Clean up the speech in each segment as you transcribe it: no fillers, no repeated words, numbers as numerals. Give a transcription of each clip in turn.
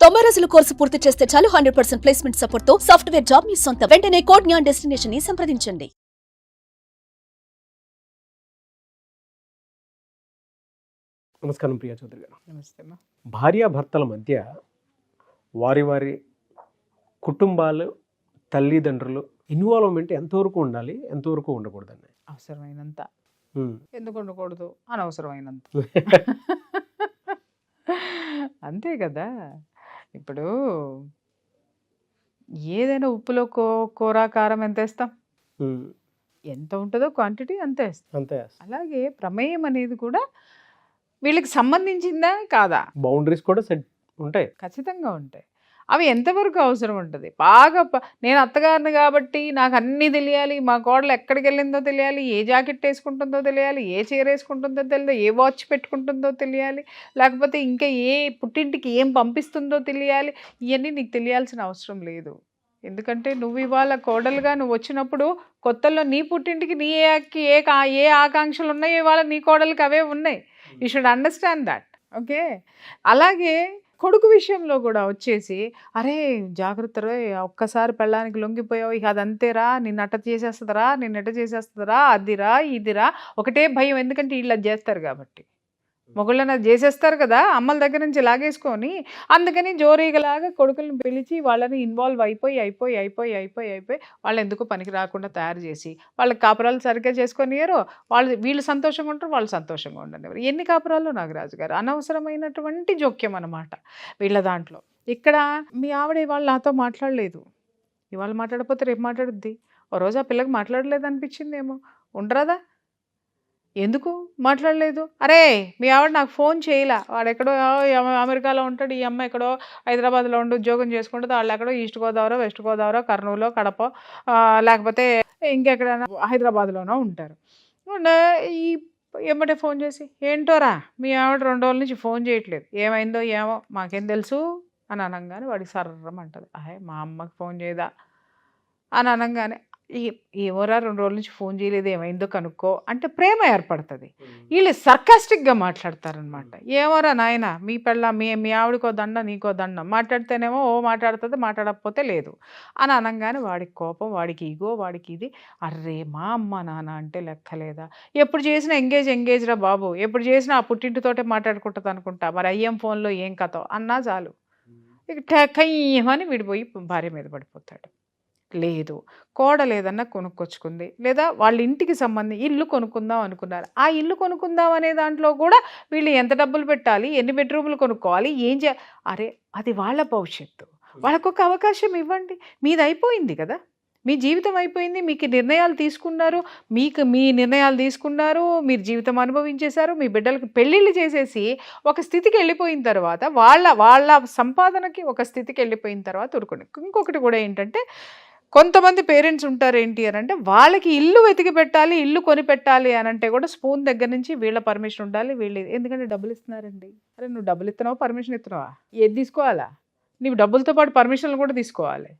90 రోజుల కోర్సు పూర్తి చేస్తే చాలు 100% ప్లేస్మెంట్ సపోర్ట్ తో సాఫ్ట్వేర్ జాబ్ మీ సొంతం. వెంటనే కోడ్ జ్ఞాన్ డెస్టినేషన్ ని సంప్రదించండి. నమస్కారం ప్రియా చౌదరి గారు. నమస్తే అమ్మా. భార్యాభర్తల మధ్య వారి వారి కుటుంబాలు, తల్లిదండ్రులు ఇన్వాల్వ్మెంట్ ఎంతవరకు ఉండాలి, ఎంతవరకు ఉండకూడదండి? అవసరమైనంత. ఎందుకు ఉండకూడదు? అనవసరమైనంత. అంతే కదా. ఇప్పుడు ఏదైనా ఉప్పులో కూర కారం ఎంత వేస్తాం? ఎంత ఉంటుందో క్వాంటిటీ అంతే వేస్తాం. అంతే. అలాగే ప్రమేయం అనేది కూడా వీళ్ళకి సంబంధించిందా కాదా? బౌండరీస్ కూడా సెట్ ఉంటాయి, ఖచ్చితంగా ఉంటాయి. అవి ఎంతవరకు అవసరం ఉంటుంది? బాగా నేను అత్తగారిని కాబట్టి నాకు అన్నీ తెలియాలి, మా కోడలు ఎక్కడికి వెళ్ళిందో తెలియాలి, ఏ జాకెట్ వేసుకుంటుందో తెలియాలి, ఏ చీర వేసుకుంటుందో తెలియదు, ఏ వాచ్ పెట్టుకుంటుందో తెలియాలి, లేకపోతే ఇంకా ఏ పుట్టింటికి ఏం పంపిస్తుందో తెలియాలి. ఇవన్నీ నీకు తెలియాల్సిన అవసరం లేదు. ఎందుకంటే నువ్వు ఇవాళ కోడలుగా నువ్వు వచ్చినప్పుడు కొత్తల్లో నీ పుట్టింటికి నీ ఏ ఆకాంక్షలు ఉన్నాయో ఇవాళ నీ కోడలికి అవే ఉన్నాయి. You should understand that. Okay. అలాగే కొడుకు విషయంలో కూడా వచ్చేసి, అరే జాగ్రత్త రే, ఒక్కసారి పెళ్ళానికి లొంగిపోయావు, ఇక అదంతేరా, నిన్ను అట్ట చేసేస్తుందిరా, నిన్ను ఎట్ట చేసేస్తుందిరా, అదిరా ఇదిరా, ఒకటే భయం. ఎందుకంటే వీళ్ళు అది చేస్తారు కాబట్టి. మొగుళ్ళని అది చేసేస్తారు కదా అమ్మల దగ్గర నుంచి లాగేసుకొని. అందుకని జోరీగలాగా కొడుకులను పిలిచి వాళ్ళని ఇన్వాల్వ్ అయిపోయి వాళ్ళు ఎందుకు పనికి రాకుండా తయారు చేసి వాళ్ళకి కాపురాలు సరిగ్గా చేసుకొనియరో, వీళ్ళు సంతోషంగా ఉంటారు, వాళ్ళు సంతోషంగా ఉండనివ్వరు. ఎన్ని కాపురాలు నాగరాజు గారు? అనవసరమైనటువంటి జోక్యం అన్నమాట వీళ్ళ దాంట్లో. ఇక్కడ మీ ఆవిడ ఇవాళ నాతో మాట్లాడలేదు, ఇవాళ మాట్లాడకపోతే రేపు మాట్లాడుద్ది. ఓ రోజు ఆ పిల్లకి మాట్లాడలేదు అనిపించిందేమో, ఉండరాదా? ఎందుకు మాట్లాడలేదు? అరే మీ ఆవిడ నాకు ఫోన్ చేయలే, వాడెక్కడో అమెరికాలో ఉంటాడు, ఈ అమ్మ ఎక్కడో హైదరాబాద్లో ఉండి ఉద్యోగం చేసుకుంటుంది, వాళ్ళు ఎక్కడో ఈస్ట్ గోదావరి, వెస్ట్ గోదావరి, కర్నూలు, కడప, లేకపోతే ఇంకెక్కడైనా హైదరాబాద్లోనో ఉంటారు. ఈ ఎమ్మటే ఫోన్ చేసి, ఏంటోరా మీ ఆవిడ 2 రోజుల నుంచి ఫోన్ చేయట్లేదు, ఏమైందో ఏమో మాకేం తెలుసు అని అనగానే వాడికి సర్రమంటది. మా అమ్మకి ఫోన్ చేయదా అని అనగానే, ఏమోరా 2 రోజుల నుంచి ఫోన్ చేయలేదు, ఏమైందో కనుక్కో అంటే ప్రేమ ఏర్పడుతుంది. వీళ్ళు సర్కాస్టిక్గా మాట్లాడతారనమాట. ఏమోరా నాయన మీ పెళ్ళ మీ ఆవిడకో దండ నీకో దండ, మాట్లాడితేనేమో ఓ మాట్లాడుతుంది, మాట్లాడకపోతే లేదు అని అనగానే వాడికి కోపం, వాడికి ఈగో, వాడికి ఇది. అర్రే మా అమ్మ నాన్న అంటే లెక్కలేదా? ఎప్పుడు చేసినా ఎంగేజ్ రా బాబు, ఎప్పుడు చేసినా ఆ పుట్టింటితోటే మాట్లాడుకుంటుంది అనుకుంటా, మరి అయ్యం ఫోన్లో ఏం కథో అన్నా చాలు ఇక కయ్యమని విడిపోయి భార్య మీద పడిపోతాడు. లేదు, కోడలు ఏదన్నా కొనుక్కొచ్చుకుంది, లేదా వాళ్ళ ఇంటికి సంబంధించి ఇల్లు కొనుక్కుందాం అనుకున్నారు, ఆ ఇల్లు కొనుక్కుందాం అనే దాంట్లో కూడా వీళ్ళు ఎంత డబ్బులు పెట్టాలి, ఎన్ని బెడ్రూములు కొనుక్కోవాలి, ఏం చేయాలి, అరే అది వాళ్ళ భవిష్యత్తు, వాళ్ళకొక అవకాశం ఇవ్వండి. మీది అయిపోయింది కదా, మీ జీవితం అయిపోయింది, మీకు నిర్ణయాలు తీసుకున్నారు, మీ నిర్ణయాలు తీసుకున్నారు, మీరు జీవితం అనుభవించేశారు, మీ బిడ్డలకు పెళ్ళిళ్ళు చేసేసి ఒక స్థితికి వెళ్ళిపోయిన తర్వాత వాళ్ళ సంపాదనకి ఒక స్థితికి వెళ్ళిపోయిన తర్వాత ఊరుకోండి. ఇంకొకటి కూడా ఏంటంటే, కొంతమంది పేరెంట్స్ ఉంటారు ఏంటి అని అంటే, వాళ్ళకి ఇల్లు వెతికి పెట్టాలి, ఇల్లు కొని పెట్టాలి అని అంటే కూడా స్పూన్ దగ్గర నుంచి వీళ్ళ పర్మిషన్ ఉండాలి. వీళ్ళు ఎందుకంటే డబ్బులు ఇస్తున్నారండి. అరే నువ్వు డబ్బులు ఇస్తున్నావా, పర్మిషన్ ఇస్తున్నావా, ఏది తీసుకోవాలా? నీవు డబ్బులతో పాటు పర్మిషన్లు కూడా తీసుకోవాలి.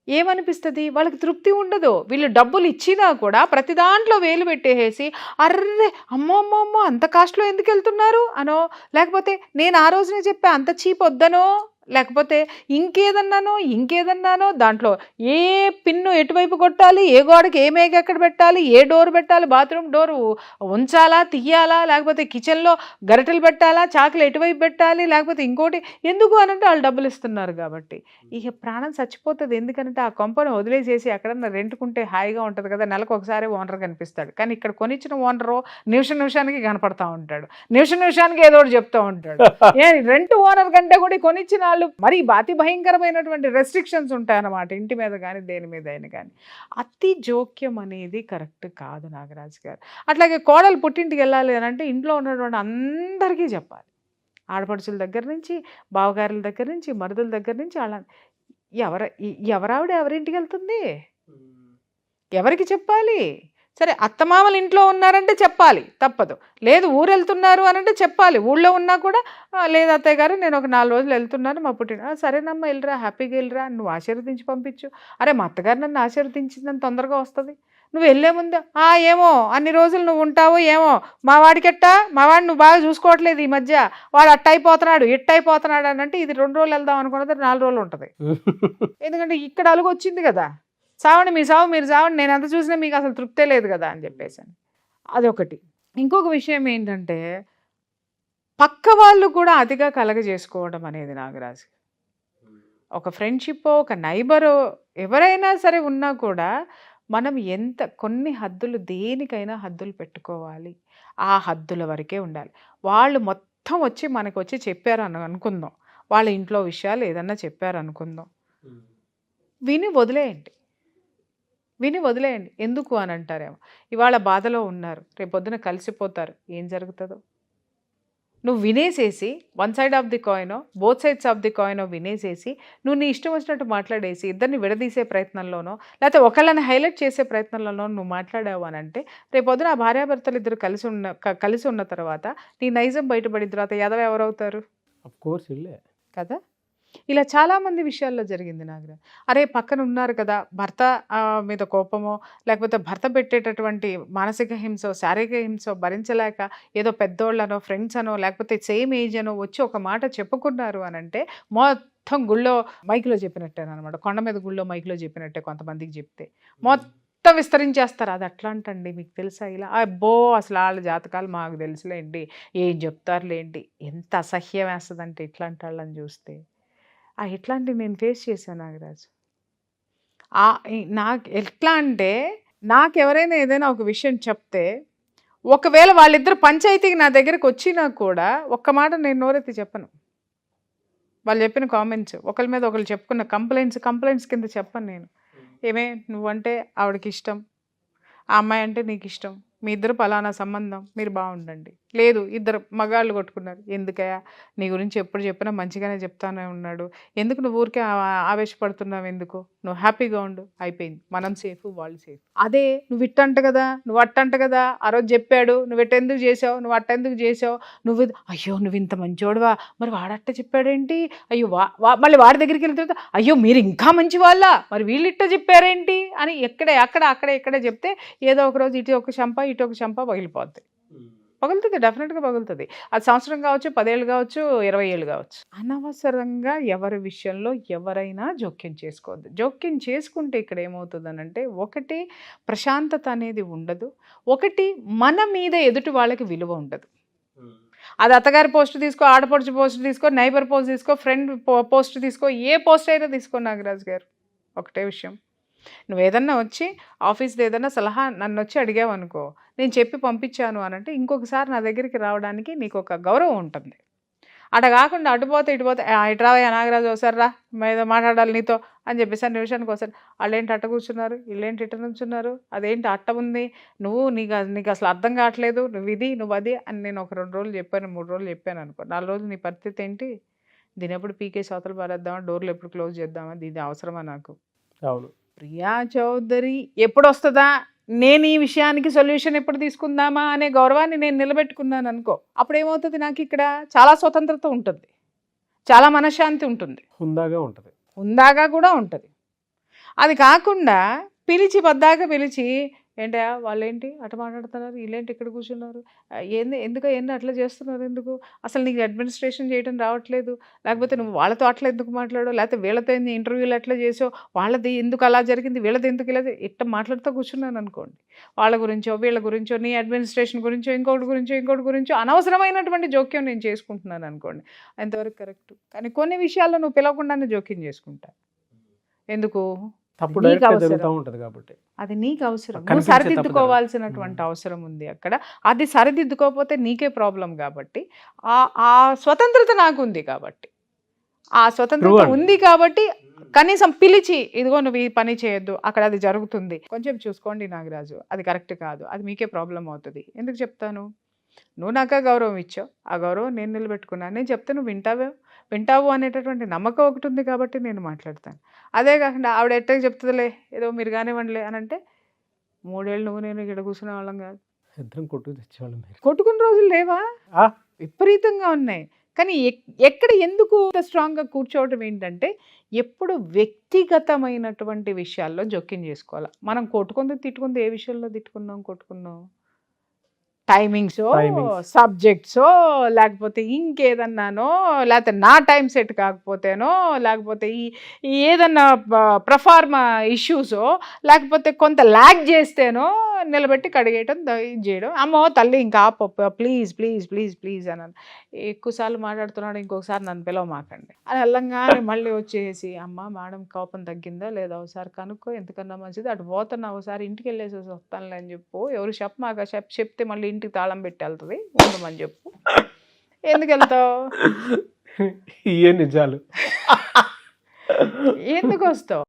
ఏమనిపిస్తుంది? వాళ్ళకి తృప్తి ఉండదు. వీళ్ళు డబ్బులు ఇచ్చినా కూడా ప్రతి దాంట్లో వేలు పెట్టేసి, అర్రే అమ్మో అంత కాస్ట్లో ఎందుకు వెళ్తున్నారు అనో, లేకపోతే నేను ఆ రోజునే చెప్పా అంత చీప్ వద్దనో, లేకపోతే ఇంకేదన్నానో దాంట్లో ఏ పిన్ను ఎటువైపు కొట్టాలి, ఏ గోడకి ఏ మేఘ ఎక్కడ పెట్టాలి, ఏ డోర్ పెట్టాలి, బాత్రూమ్ డోరు ఉంచాలా తీయాలా, లేకపోతే కిచెన్లో గరిటెలు పెట్టాలా, చాకులు ఎటువైపు పెట్టాలి, లేకపోతే ఇంకోటి ఎందుకు అనంటే వాళ్ళు డబ్బులు ఇస్తున్నారు కాబట్టి. ఇక ప్రాణం చచ్చిపోతుంది. ఎందుకంటే ఆ కొంపను వదిలేసేసి ఎక్కడన్నా రెంట్కుంటే హాయిగా ఉంటుంది కదా, నెలకు ఒకసారి ఓనర్ కనిపిస్తాడు. కానీ ఇక్కడ కొనిచ్చిన ఓనరు నిమిషానికి కనపడతా ఉంటాడు, నిమిషానికి ఏదో ఒకటి చెప్తూ ఉంటాడు. రెంట్ ఓనర్ కంటే కూడా కొనిచ్చిన వాళ్ళు మరి అతి భయంకరమైనటువంటి రెస్ట్రిక్షన్స్ ఉంటాయన్నమాట, ఇంటి మీద కానీ దేని మీద అయినా కానీ. అతి జోక్యం అనేది కరెక్ట్ కాదు నాగరాజు గారు. అట్లాగే కోడలు పుట్టింటికి వెళ్ళాలి అని అంటే ఇంట్లో ఉన్నటువంటి అందరికీ చెప్పాలి. ఆడపడుచుల దగ్గర నుంచి, బావగారుల దగ్గర నుంచి, మరుదుల దగ్గర నుంచి, అలా ఎవరావిడ ఎవరింటికి వెళ్తుంది, ఎవరికి చెప్పాలి? సరే అత్తమామలు ఇంట్లో ఉన్నారంటే చెప్పాలి, తప్పదు. లేదు ఊరు వెళ్తున్నారు అని అంటే చెప్పాలి. ఊళ్ళో ఉన్నా కూడా, లేదు అత్తయ్య గారు నేను ఒక 4 రోజులు వెళ్తున్నాను మా పుట్టిన, సరేనమ్మా వెళ్ళరా, హ్యాపీగా వెళ్ళరా, నువ్వు ఆశీర్వదించి పంపించు. అరే మా అత్తగారు నన్ను ఆశీర్వదించిందని తొందరగా వస్తుంది, నువ్వు వెళ్ళే ముందు ఏమో అన్ని రోజులు నువ్వు ఉంటావో ఏమో మా వాడిని నువ్వు బాగా చూసుకోవట్లేదు ఈ మధ్య, వాడు అట్టయిపోతున్నాడు ఇట్టయిపోతున్నాడు అని అంటే ఇది 2 రోజులు వెళ్దాం అనుకున్నది 4 రోజులు ఉంటుంది. ఎందుకంటే ఇక్కడ అలుగు వచ్చింది కదా, సావండి మీ సావు మీరు సావండి, నేను ఎంత చూసినా మీకు అసలు తృప్తే లేదు కదా అని చెప్పేసి. అదొకటి. ఇంకొక విషయం ఏంటంటే పక్క వాళ్ళు కూడా అతిగా కలగజేసుకోవడం అనేది నాగరాజు. ఒక ఫ్రెండ్షిప్, ఒక నైబరు ఎవరైనా సరే ఉన్నా కూడా మనం కొన్ని హద్దులు, దేనికైనా హద్దులు పెట్టుకోవాలి. ఆ హద్దుల వరకే ఉండాలి. వాళ్ళు మొత్తం వచ్చి మనకు వచ్చి చెప్పారు అనుకుందాం, వాళ్ళ ఇంట్లో విషయాలు ఏదన్నా చెప్పారు అనుకుందాం, విని వదిలేయండి. ఎందుకు అని అంటారేమో, ఇవాళ బాధలో ఉన్నారు, రేపొద్దున కలిసిపోతారు, ఏం జరుగుతుందో నువ్వు వినేసేసి, వన్ సైడ్ ఆఫ్ ది కాయినో బోత్ సైడ్స్ ఆఫ్ ది కాయినో వినేసేసి నువ్వు నీ ఇష్టం వచ్చినట్టు మాట్లాడేసి ఇద్దరిని విడదీసే ప్రయత్నంలోనో లేకపోతే ఒకళ్ళని హైలైట్ చేసే ప్రయత్నంలోనో నువ్వు మాట్లాడావు అని అంటే రేపొద్దున ఆ భార్యాభర్తలు ఇద్దరు కలిసి ఉన్న తర్వాత నీ నైజం బయటపడిన తర్వాత యాదవ ఎవరవుతారు? కదా. ఇలా చాలామంది విషయాల్లో జరిగింది నాగరాజ్. అరే పక్కన ఉన్నారు కదా, భర్త మీద కోపమో లేకపోతే భర్త పెట్టేటటువంటి మానసిక హింసో శారీరక హింసో భరించలేక ఏదో పెద్దోళ్ళనో ఫ్రెండ్స్ అనో లేకపోతే సేమ్ ఏజ్ అనో వచ్చి ఒక మాట చెప్పుకున్నారు అని అంటే మొత్తం గుళ్ళో మైక్లో చెప్పినట్టేనమాట. కొండ మీద గుళ్ళో మైక్లో చెప్పినట్టే కొంతమందికి చెప్తే మొత్తం విస్తరించేస్తారు. అది అట్లా అంటండి, మీకు తెలుసా ఇలా? అబ్బో అసలు వాళ్ళ జాతకాలు మాకు తెలుసులేండి, ఏం చెప్తారులేండి. ఎంత అసహ్యం వేస్తుందంటే ఇట్లాంటి వాళ్ళని చూస్తే. ఇట్లాంటివి నేను ఫేస్ చేశాను నాగరాజు. నాకు ఎట్లా అంటే, నాకు ఎవరైనా ఏదైనా ఒక విషయం చెప్తే ఒకవేళ వాళ్ళిద్దరు పంచాయతీకి నా దగ్గరికి వచ్చినా కూడా ఒక్క మాట నేను నోరెత్తి చెప్పను. వాళ్ళు చెప్పిన కామెంట్స్, ఒకరి మీద ఒకరు చెప్పుకున్న కంప్లైంట్స్ కింద చెప్పను నేను. నువ్వంటే ఆవిడకి ఇష్టం, ఆ అమ్మాయి అంటే నీకు ఇష్టం, మీ ఇద్దరు పలానా సంబంధం, మీరు బాగుండండి. లేదు ఇద్దరు మగాళ్ళు కొట్టుకున్నారు, ఎందుకయ్యా నీ గురించి ఎప్పుడు చెప్పినా మంచిగానే చెప్తానే ఉన్నాడు, ఎందుకు నువ్వు ఊరికే ఆవేశపడుతున్నావు, ఎందుకు నువ్వు హ్యాపీగా ఉండు, అయిపోయింది, మనం సేఫ్ వాళ్ళు సేఫ్. అదే నువ్వు ఇట్టంట కదా, నువ్వు అట్టంట కదా, ఆ రోజు చెప్పాడు, నువ్వు ఎట్టెందుకు చేసావు, నువ్వు అట్టెందుకు చేసావు, అయ్యో నువ్వు ఇంత మంచోడువా, మరి వాడట్ట చెప్పాడేంటి, అయ్యో మళ్ళీ వాడి దగ్గరికి వెళ్తే అయ్యో మీరు ఇంకా మంచి వాళ్ళ, మరి వీళ్ళు ఇట్ట చెప్పారేంటి అని అక్కడే చెప్తే ఏదో ఒక రోజు ఇటు ఒక చంప ఇటు ఒక చంప పగిలిపోద్ది. పగులుతుంది, డెఫినెట్గా పగులుతుంది. అది సంవత్సరం కావచ్చు, 10 ఏళ్ళు కావచ్చు, 20 ఏళ్ళు కావచ్చు. అనవసరంగా ఎవరి విషయంలో ఎవరైనా జోక్యం చేసుకోవద్దు. జోక్యం చేసుకుంటే ఇక్కడ ఏమవుతుందనంటే, ఒకటి ప్రశాంతత అనేది ఉండదు, ఒకటి మన మీద ఎదుటి వాళ్ళకి విలువ ఉండదు. అది అత్తగారి పోస్ట్ తీసుకో, ఆడపడుచు పోస్ట్ తీసుకో, నైబర్ పోస్ట్ తీసుకో, ఫ్రెండ్ పోస్ట్ తీసుకో, ఏ పోస్ట్ అయినా తీసుకో నాగరాజు గారు, ఒకటే విషయం. నువ్వు ఏదన్నా వచ్చి ఆఫీస్లో ఏదన్నా సలహా నన్ను వచ్చి అడిగావు అనుకో, నేను చెప్పి పంపించాను అని అంటే ఇంకొకసారి నా దగ్గరికి రావడానికి నీకు ఒక గౌరవం ఉంటుంది. అట కాకుండా అటుపోతే ఇటుపోతే ఇటు రావయ్యా నాగరాజు ఒకసారి రా, ఏదో మాట్లాడాలి నీతో అని చెప్పేసి ఆ నిమిషానికి ఒకసారి వాళ్ళేంటి అట్ట కూర్చున్నారు, వీళ్ళేంటి ఇట్ట నుంచున్నారు, అదేంటి అట్ట ఉంది, నీకు అసలు అర్థం కావట్లేదు, నువ్వు అది అని నేను ఒక 2 రోజులు చెప్పాను, 3 రోజులు చెప్పాను అనుకో, 4 రోజులు నీ పరిస్థితి ఏంటి, దీని ఎప్పుడు పీకే సోతలు పారేద్దామా, డోర్లు ఎప్పుడు క్లోజ్ చేద్దామా, ఇది అవసరమా నాకు? అవును. ప్రియా చౌదరి ఎప్పుడు వస్తుందా, నేను ఈ విషయానికి సొల్యూషన్ ఎప్పుడు తీసుకుందామా అనే గౌరవాన్ని నేను నిలబెట్టుకున్నాను అనుకో, అప్పుడు ఏమవుతుంది, నాకు ఇక్కడ చాలా స్వతంత్రత ఉంటుంది, చాలా మనశ్శాంతి ఉంటుంది, హుందాగా కూడా ఉంటుంది. అది కాకుండా పద్దాక పిలిచి ఏంటా వాళ్ళేంటి అట్లా మాట్లాడుతున్నారు, వీళ్ళేంటి ఇక్కడ కూర్చున్నారు, ఎందుకు అట్లా చేస్తున్నారు, ఎందుకు అసలు నీకు అడ్మినిస్ట్రేషన్ చేయడం రావట్లేదు, లేకపోతే నువ్వు వాళ్ళతో అట్లా ఎందుకు మాట్లాడో, లేకపోతే వీళ్ళతో ఇంటర్వ్యూలు ఎట్లా చేసావు, వాళ్ళది ఎందుకు అలా జరిగింది, వీళ్ళది ఎందుకు ఇలా ఇట్లా మాట్లాడుతూ కూర్చున్నాను అనుకోండి, వాళ్ళ గురించో వీళ్ళ గురించో నీ అడ్మినిస్ట్రేషన్ గురించో ఇంకోటి గురించో అనవసరమైనటువంటి జోక్యం నేను చేసుకుంటున్నాను అనుకోండి, ఎంతవరకు కరెక్ట్. కానీ కొన్ని విషయాల్లో నువ్వు పిలవకుండానే జోక్యం చేసుకుంటా, ఎందుకు, అది నీకు అవసరం, నువ్వు సరిదిద్దుకోవాల్సినటువంటి అవసరం ఉంది అక్కడ. అది సరిదిద్దుకోకపోతే నీకే ప్రాబ్లం. కాబట్టి ఆ స్వతంత్రత నాకు ఉంది, కాబట్టి ఆ స్వతంత్రత ఉంది కాబట్టి కనీసం పిలిచి ఇదిగో నువ్వు ఈ పని చేయొద్దు, అక్కడ అది జరుగుతుంది, కొంచెం చూసుకోండి నాగరాజు, అది కరెక్ట్ కాదు, అది మీకే ప్రాబ్లం అవుతుంది. ఎందుకు చెప్తాను, నువ్వు నాకు గౌరవం ఇచ్చావు, ఆ గౌరవం నేను నిలబెట్టుకున్నాను, నేను చెప్తే నువ్వు వింటావు అనేటటువంటి నమ్మకం ఒకటి ఉంది కాబట్టి నేను మాట్లాడతాను. అదే కాకుండా ఆవిడ ఎట్టగా చెప్తుందిలే ఏదో మీరు కానివ్వండిలే అని అంటే 3 ఏళ్ళు నువ్వు నేను ఇక్కడ కూర్చునే వాళ్ళం కాదు, కొట్టుకున్న రోజులు లేవా, విపరీతంగా ఉన్నాయి. కానీ ఎక్కడ ఎందుకు స్ట్రాంగ్గా కూర్చోవటం ఏంటంటే ఎప్పుడు వ్యక్తిగతమైనటువంటి విషయాల్లో జోక్యం చేసుకోవాలి. మనం కొట్టుకుంది తిట్టుకుంది ఏ విషయంలో కొట్టుకున్నాం టైమింగ్సో సబ్జెక్ట్సో లేకపోతే ఇంకేదన్నానో లేకపోతే నా టైం సెట్ కాకపోతేనో లేకపోతే ఏదన్నా ప్రఫార్మా ఇష్యూసో లేకపోతే కొంత ల్యాగ్ చేస్తేనో నిలబెట్టి కడిగేయటం ఇది చేయడం. అమ్మో తల్లి ఇంకా ప్లీజ్ ప్లీజ్ ప్లీజ్ ప్లీజ్ అన్నాను. ఎక్కువసార్లు మాట్లాడుతున్నాడు ఇంకొకసారి నన్ను పిలవమాకండి అని వెళ్ళంగానే మళ్ళీ వచ్చేసి అమ్మ మేడం కోపం తగ్గిందా లేదా ఒకసారి కనుక్కో, ఎందుకన్నా మంచిది అటు పోతున్నా ఒకసారి ఇంటికి వెళ్ళేసి వస్తానులే అని చెప్పు. ఎవరు చెప్పమాక చెప్తే మళ్ళీ ఇంటికి తాళం పెట్టి వెళ్తుంది ఉండమని చెప్పు. ఎందుకు వెళ్తావు? ఇవే నిజాలు. ఎందుకు వస్తావు?